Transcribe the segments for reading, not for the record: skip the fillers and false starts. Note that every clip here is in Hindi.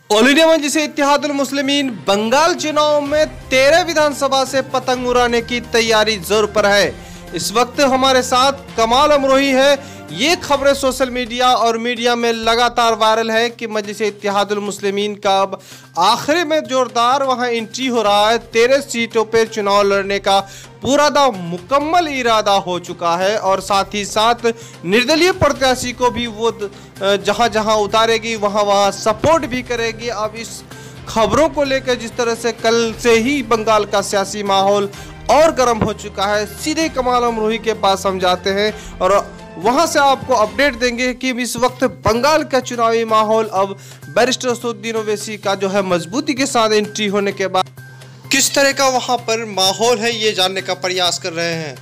ऑल इंडिया मजलिस इत्तेहादुल मुस्लिमीन बंगाल चुनाव में 13 विधानसभा से पतंग उड़ाने की तैयारी जोर पर है। इस वक्त हमारे साथ कमाल अमरोही है। ये खबरें सोशल मीडिया और मीडिया में लगातार वायरल है कि मजलिस इत्तेहादुल मुस्लिमीन का अब आखिरी में जोरदार वहां एंट्री हो रहा है। 13 सीटों पर चुनाव लड़ने का पूरा दा मुकम्मल इरादा हो चुका है और साथ ही साथ निर्दलीय प्रत्याशी को भी वो जहां जहां उतारेगी वहां वहां सपोर्ट भी करेगी। अब इस खबरों को लेकर जिस तरह से कल से ही बंगाल का सियासी माहौल और गर्म हो चुका है, सीधे कमाल अमरोही के पास हम जाते हैं और वहां से आपको अपडेट देंगे कि इस वक्त बंगाल का चुनावी माहौल अब बैरिस्टर असदुद्दीन ओवैसी का जो है मजबूती के साथ एंट्री होने के बाद किस तरह का वहां पर माहौल है, ये जानने का प्रयास कर रहे हैं।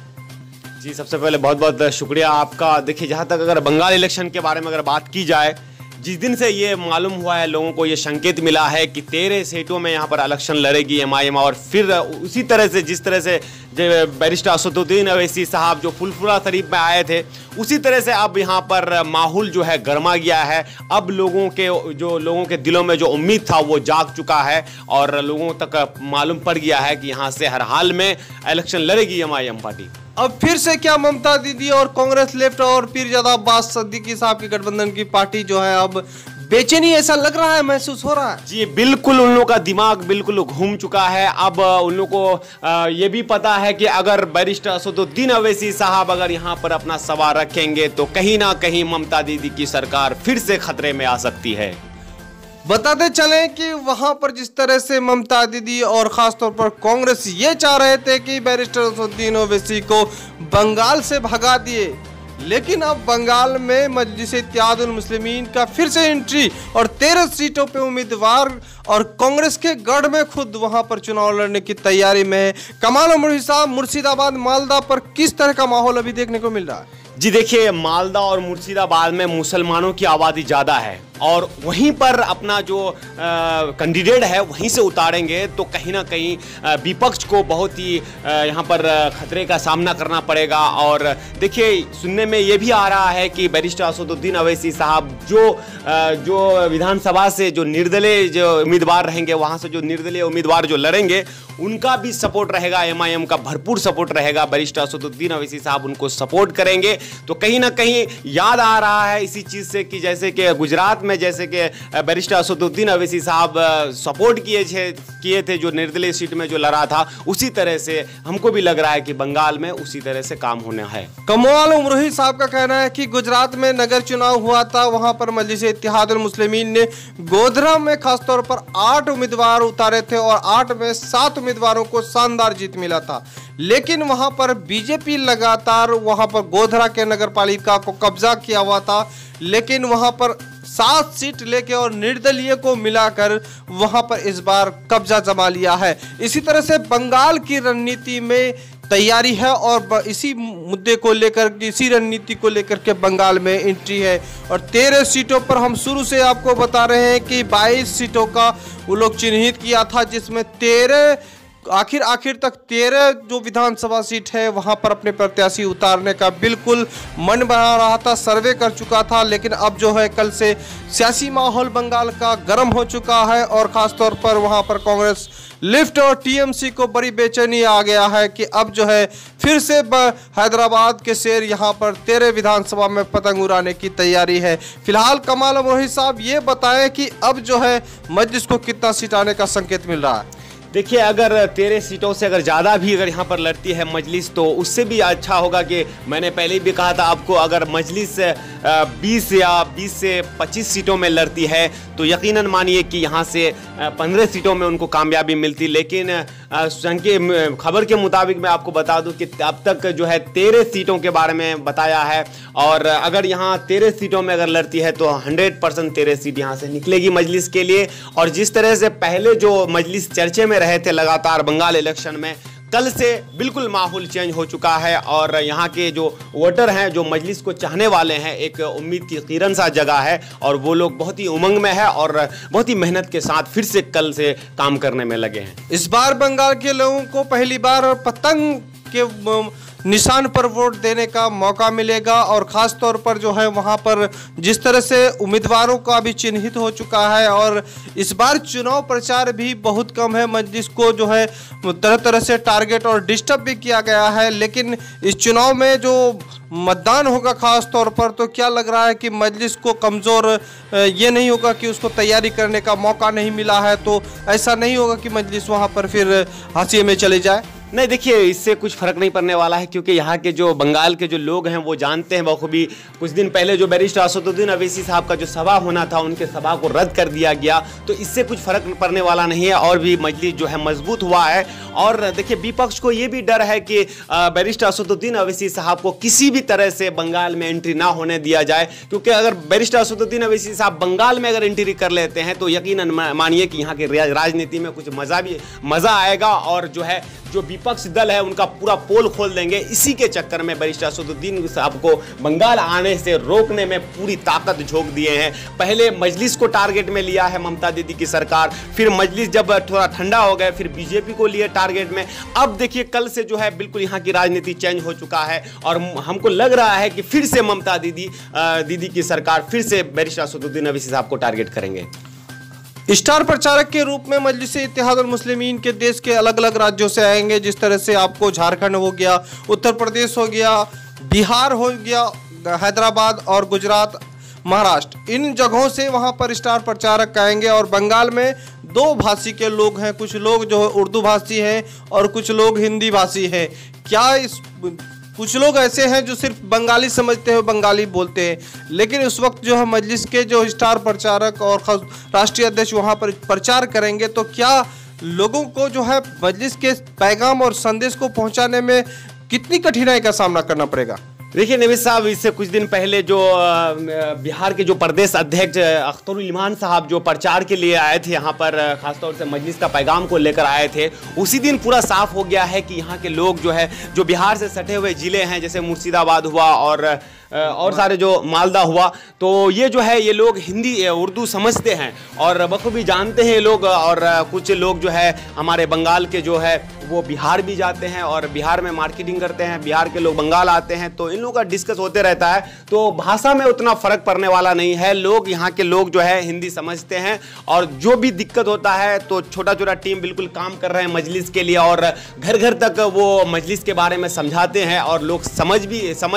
जी, सबसे पहले बहुत बहुत शुक्रिया आपका। देखिए, जहाँ तक अगर बंगाल इलेक्शन के बारे में अगर बात की जाए, जिस दिन से ये मालूम हुआ है, लोगों को ये संकेत मिला है कि 13 सीटों में यहाँ पर इलेक्शन लड़ेगी एमआईएम, और फिर उसी तरह से जिस तरह से बैरिस्टर असदुद्दीन ओवैसी साहब जो फुलपुरा शरीफ में आए थे, उसी तरह से अब यहाँ पर माहौल जो है गर्मा गया है। अब लोगों के दिलों में जो उम्मीद था वो जाग चुका है और लोगों तक मालूम पड़ गया है कि यहाँ से हर हाल में इलेक्शन लड़ेगी एमआईएम पार्टी। अब फिर से क्या ममता दीदी और कांग्रेस लेफ्ट और पीरजादा अब्बास सिद्दीकी साहब की गठबंधन की पार्टी जो है अब बेचैनी ऐसा लग रहा है, महसूस हो रहा है। जी बिल्कुल, उन लोगों का दिमाग बिल्कुल घूम चुका है। अब उन लोगों को ये भी पता है कि अगर बैरिस्टर असदुद्दीन ओवैसी साहब अगर यहाँ पर अपना सवाल रखेंगे तो कहीं ना कहीं ममता दीदी की सरकार फिर से खतरे में आ सकती है। बताते चलें कि वहां पर जिस तरह से ममता दीदी और खासतौर पर कांग्रेस ये चाह रहे थे कि बैरिस्टर असदुद्दीन ओवैसी को बंगाल से भगा दिए, लेकिन अब बंगाल में मजलिस इत्तेहादुल मुस्लिमीन का फिर से एंट्री और 13 सीटों पे उम्मीदवार और कांग्रेस के गढ़ में खुद वहां पर चुनाव लड़ने की तैयारी में है। कमाल अमरोही साहब, मुर्शिदाबाद मालदा पर किस तरह का माहौल अभी देखने को मिल रहा है? जी देखिए, मालदा और मुर्शिदाबाद में मुसलमानों की आबादी ज़्यादा है और वहीं पर अपना जो कैंडिडेट है वहीं से उतारेंगे तो कहीं ना कहीं विपक्ष को बहुत ही यहाँ पर खतरे का सामना करना पड़ेगा। और देखिए, सुनने में ये भी आ रहा है कि बैरिस्टर असदुद्दीन ओवैसी साहब जो विधानसभा से जो निर्दलीय जो उम्मीदवार रहेंगे, वहाँ से जो निर्दलीय उम्मीदवार जो लड़ेंगे उनका भी सपोर्ट रहेगा, एमआईएम का भरपूर सपोर्ट रहेगा। बैरिस्टर असदुद्दीन ओवैसी साहब उनको सपोर्ट करेंगे तो कहीं ना कहीं याद आ रहा है इसी चीज़ से कि जैसे कि गुजरात में जैसे कि बैरिस्टर असदुद्दीन ओवैसी साहब सपोर्ट किए थे जो निर्दलीय सीट में जो लड़ा था, उसी तरह से हमको भी लग रहा है कि बंगाल में उसी तरह से काम होना है। कमाल अमरोही साहब का कहना है कि गुजरात में नगर चुनाव हुआ था, वहां पर मजलिस इत्तेहादुल मुस्लिमीन ने गोधरा में खासतौर पर 8 उम्मीदवार उतारे थे और 8 में 7 उम्मीदवारों को शानदार जीत मिला था, लेकिन वहां पर बीजेपी लगातार वहां पर गोधरा के नगर पालिका को कब्जा किया हुआ था, लेकिन वहां पर 7 सीट लेके और निर्दलीय को मिलाकर वहां पर इस बार कब्जा जमा लिया है। इसी तरह से बंगाल की रणनीति में तैयारी है और इसी मुद्दे को लेकर, इसी रणनीति को लेकर के बंगाल में एंट्री है और 13 सीटों पर हम शुरू से आपको बता रहे हैं कि 22 सीटों का वो लोग चिन्हित किया था, जिसमें 13 आखिर तक 13 जो विधानसभा सीट है वहां पर अपने प्रत्याशी उतारने का बिल्कुल मन बना रहा था, सर्वे कर चुका था। लेकिन अब जो है कल से सियासी माहौल बंगाल का गर्म हो चुका है और खासतौर पर वहां पर कांग्रेस लेफ्ट और टीएमसी को बड़ी बेचैनी आ गया है कि अब जो है फिर से हैदराबाद के शेर यहां पर 13 विधानसभा में पतंग उड़ाने की तैयारी है। फिलहाल कमाल अमरोही साहब ये बताएं कि अब जो है मजलिस को कितना सीट आने का संकेत मिल रहा है? देखिए, अगर 13 सीटों से अगर ज़्यादा भी अगर यहाँ पर लड़ती है मजलिस तो उससे भी अच्छा होगा कि मैंने पहले ही भी कहा था आपको, अगर मजलिस 20 से 25 सीटों में लड़ती है तो यकीनन मानिए कि यहाँ से 15 सीटों में उनको कामयाबी मिलती। लेकिन खबर के मुताबिक मैं आपको बता दूं कि अब तक जो है 13 सीटों के बारे में बताया है और अगर यहाँ 13 सीटों में अगर लड़ती है तो 100% 13 सीट यहाँ से निकलेगी मजलिस के लिए। और जिस तरह से पहले जो मजलिस चर्चे में रहे थे लगातार बंगाल इलेक्शन में, कल से बिल्कुल माहौल चेंज हो चुका है और यहाँ के जो वोटर हैं, जो मजलिस को चाहने वाले हैं, एक उम्मीद की किरण सा जगह है और वो लोग बहुत ही उमंग में है और बहुत ही मेहनत के साथ फिर से कल से काम करने में लगे हैं। इस बार बंगाल के लोगों को पहली बार पतंग के निशान पर वोट देने का मौका मिलेगा। और ख़ास तौर पर जो है वहाँ पर जिस तरह से उम्मीदवारों का भी चिन्हित हो चुका है और इस बार चुनाव प्रचार भी बहुत कम है, मजलिस को जो है तरह तरह से टारगेट और डिस्टर्ब भी किया गया है। लेकिन इस चुनाव में जो मतदान होगा खास तौर पर, तो क्या लग रहा है कि मजलिस को कमज़ोर ये नहीं होगा कि उसको तैयारी करने का मौका नहीं मिला है, तो ऐसा नहीं होगा कि मजलिस वहाँ पर फिर हाशिए में चले जाए? नहीं, देखिए इससे कुछ फर्क नहीं पड़ने वाला है, क्योंकि यहाँ के जो बंगाल के जो लोग हैं वो जानते हैं बखूबी। कुछ दिन पहले जो बैरिस्टर असदुद्दीन अवैसी साहब का जो सभा होना था, उनके सभा को रद्द कर दिया गया, तो इससे कुछ फर्क पड़ने वाला नहीं है और भी मजलिस जो है मजबूत हुआ है। और देखिए विपक्ष को ये भी डर है कि बैरिस्टर असदुद्दीन अवैसी साहब को किसी भी तरह से बंगाल में एंट्री ना होने दिया जाए, क्योंकि अगर बैरिस्टर असदुद्दीन अवैसी साहब बंगाल में अगर एंट्री कर लेते हैं तो यकीनन मानिए कि यहाँ की राजनीति में कुछ मज़ा आएगा और जो विपक्ष दल है उनका पूरा पोल खोल देंगे। इसी के चक्कर में बैरिस्टर असदुद्दीन साहब को बंगाल आने से रोकने में पूरी ताकत झोंक दिए हैं। पहले मजलिस को टारगेट में लिया है ममता दीदी की सरकार, फिर मजलिस जब थोड़ा ठंडा हो गए फिर बीजेपी को लिए टारगेट में। अब देखिए कल से जो है बिल्कुल यहाँ की राजनीति चेंज हो चुका है और हमको लग रहा है कि फिर से ममता दीदी की सरकार फिर से बैरिस्टर असदुद्दीन अवैसी साहब को टारगेट करेंगे। स्टार प्रचारक के रूप में मजलिस इत्तेहादुल मुस्लिमीन के देश के अलग अलग राज्यों से आएंगे। जिस तरह से आपको झारखंड हो गया, उत्तर प्रदेश हो गया, बिहार हो गया, हैदराबाद और गुजरात, महाराष्ट्र, इन जगहों से वहां पर स्टार प्रचारक आएंगे। और बंगाल में दो भाषी के लोग हैं, कुछ लोग जो उर्दू भाषी हैं और कुछ लोग हिंदी भाषी हैं। कुछ लोग ऐसे हैं जो सिर्फ बंगाली समझते हैं, बंगाली बोलते हैं। लेकिन उस वक्त जो है मजलिस के जो स्टार प्रचारक और राष्ट्रीय अध्यक्ष वहाँ पर प्रचार करेंगे, तो क्या लोगों को जो है मजलिस के पैगाम और संदेश को पहुँचाने में कितनी कठिनाई का सामना करना पड़ेगा? देखिए नवीद साहब, इससे कुछ दिन पहले जो बिहार के जो प्रदेश अध्यक्ष अख्तरुल इमान साहब जो प्रचार के लिए आए थे यहाँ पर, खासतौर से मजलिस का पैगाम को लेकर आए थे, उसी दिन पूरा साफ हो गया है कि यहाँ के लोग जो बिहार से सटे हुए ज़िले हैं, जैसे मुर्शिदाबाद हुआ और सारे जो मालदा हुआ, तो ये लोग हिंदी उर्दू समझते हैं और बखूबी जानते हैं ये लोग। और कुछ लोग जो है हमारे बंगाल के जो है वो बिहार भी जाते हैं और बिहार में मार्केटिंग करते हैं, बिहार के लोग बंगाल आते हैं, तो इन लोगों का डिस्कस होते रहता है। तो भाषा में उतना फ़र्क पड़ने वाला नहीं है। लोग यहाँ के लोग जो है हिंदी समझते हैं और जो भी दिक्कत होता है तो छोटा छोटा टीम बिल्कुल काम कर रहे हैं मजलिस के लिए और घर घर तक वो मजलिस के बारे में समझाते हैं और लोग समझ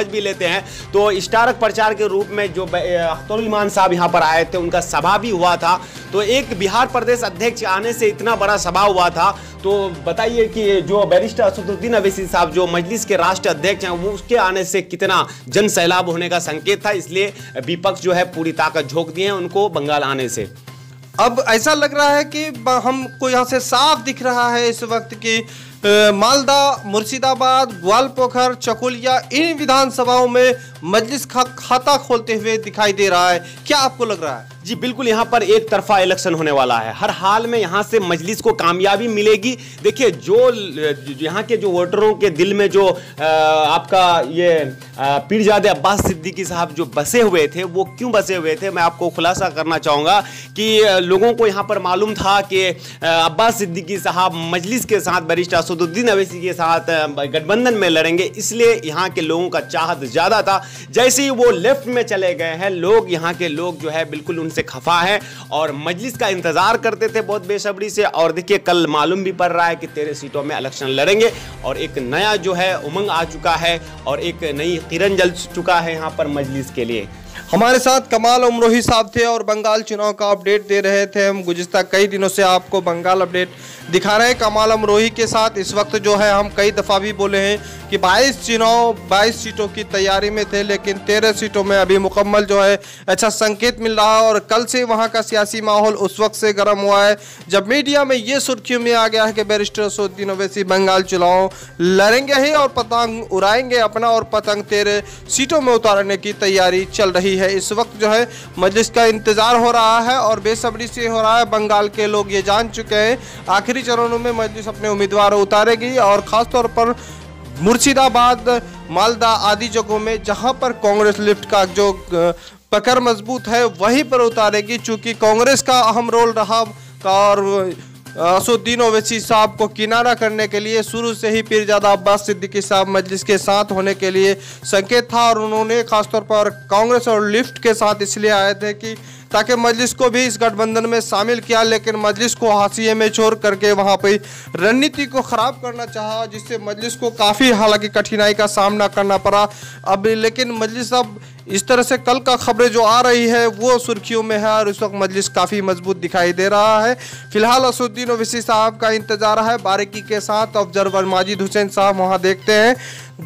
भी लेते हैं। तो स्टार प्रचार के रूप में जो अख्तरुल इमान साहब यहाँ पर आए थे, उनका सभा भी हुआ था। तो एक बिहार प्रदेश अध्यक्ष आने से इतना बड़ा सभा हुआ था, तो बताइए कि जो बैरिस्टर असदुद्दीन अवैसी साहब जो मजलिस के राष्ट्रीय अध्यक्ष हैं, वो उसके आने से कितना जन सैलाब होने का संकेत था। इसलिए विपक्ष जो है पूरी ताकत झोंक दी है उनको बंगाल आने से। अब ऐसा लग रहा है कि हमको यहाँ से साफ दिख रहा है इस वक्त की मालदा, मुर्शिदाबाद, ग्वालपोखर, चकुलिया, इन विधानसभाओं में मजलिस खाता खोलते हुए दिखाई दे रहा है। क्या आपको लग रहा है? जी बिल्कुल, यहाँ पर एक तरफा इलेक्शन होने वाला है। हर हाल में यहाँ से मजलिस को कामयाबी मिलेगी। देखिए जो यहाँ के जो वोटरों के दिल में जो आपका ये पीरजादे अब्बास सिद्दीकी साहब जो बसे हुए थे, वो क्यों बसे हुए थे, मैं आपको खुलासा करना चाहूँगा कि लोगों को यहाँ पर मालूम था कि अब्बास सिद्दीकी साहब मजलिस के साथ बैरिस्टर असदुद्दीन अवैसी के साथ गठबंधन में लड़ेंगे, इसलिए यहाँ के लोगों का चाहत ज़्यादा था। जैसे ही वो लेफ्ट में चले गए हैं, लोग यहाँ के लोग जो है बिल्कुल उनसे खफा है और मजलिस का इंतजार करते थे बहुत बेसब्री से। और देखिए कल मालूम भी पड़ रहा है कि 13 सीटों में इलेक्शन लड़ेंगे और एक नया जो है उमंग आ चुका है और एक नई किरण जल चुका है यहाँ पर मजलिस के लिए। हमारे साथ कमाल अमरोही साहब थे और बंगाल चुनाव का अपडेट दे रहे थे। हम गुज़िश्ता कई दिनों से आपको बंगाल अपडेट दिखा रहे हैं कमाल अमरोही के साथ। इस वक्त जो है हम कई दफ़ा भी बोले हैं कि 22 सीटों की तैयारी में थे, लेकिन 13 सीटों में अभी मुकम्मल जो है अच्छा संकेत मिल रहा है। और कल से वहाँ का सियासी माहौल उस वक्त से गर्म हुआ है जब मीडिया में ये सुर्खियों में आ गया है कि बैरिस्टर असदुद्दीन अवैसी बंगाल चुनाव लड़ेंगे ही और पतंग उड़ाएंगे अपना, और पतंग 13 सीटों में उतारने की तैयारी चल रही है। इस वक्त जो है मजलिस का इंतजार हो रहा है और बेसब्री से हो रहा है। बंगाल के लोग ये जान चुके हैं आखिरी चरणों में मजलिस अपने उम्मीदवार उतारेगी और खासतौर पर मुर्शिदाबाद, मालदा आदि जगहों में जहां पर कांग्रेस लिफ्ट का जो पकड़ मजबूत है वहीं पर उतारेगी, चूंकि कांग्रेस का अहम रोल रहा और असदुद्दीन ओवैसी साहब को किनारा करने के लिए शुरू से ही पीरजादा अब्बास सिद्दीकी साहब मजलिस के साथ होने के लिए संकेत था, और उन्होंने खासतौर पर कांग्रेस और लिफ्ट के साथ इसलिए आए थे कि ताकि मजलिस को भी इस गठबंधन में शामिल किया, लेकिन मजलिस को हाशिए में छोड़ करके वहां पे रणनीति को खराब करना चाहा, जिससे मजलिस को काफ़ी हालांकि कठिनाई का सामना करना पड़ा। अब लेकिन मजलिस अब इस तरह से कल का खबरें जो आ रही है वो सुर्खियों में है और इस वक्त मजलिस काफ़ी मजबूत दिखाई दे रहा है। फिलहाल असदुद्दीन ओवैसी साहब का इंतजार है बारीकी के साथ। ऑब्जर्वर माजिद हुसैन साहब वहाँ देखते हैं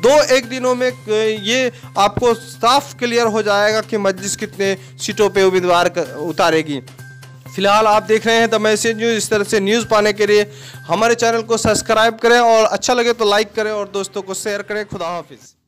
2-1 दिनों में ये आपको साफ क्लियर हो जाएगा कि मजलिस कितने सीटों पे उम्मीदवार उतारेगी। फिलहाल आप देख रहे हैं द मैसेज न्यूज़। इस तरह से न्यूज़ पाने के लिए हमारे चैनल को सब्सक्राइब करें और अच्छा लगे तो लाइक करें और दोस्तों को शेयर करें। खुदा हाफिज़।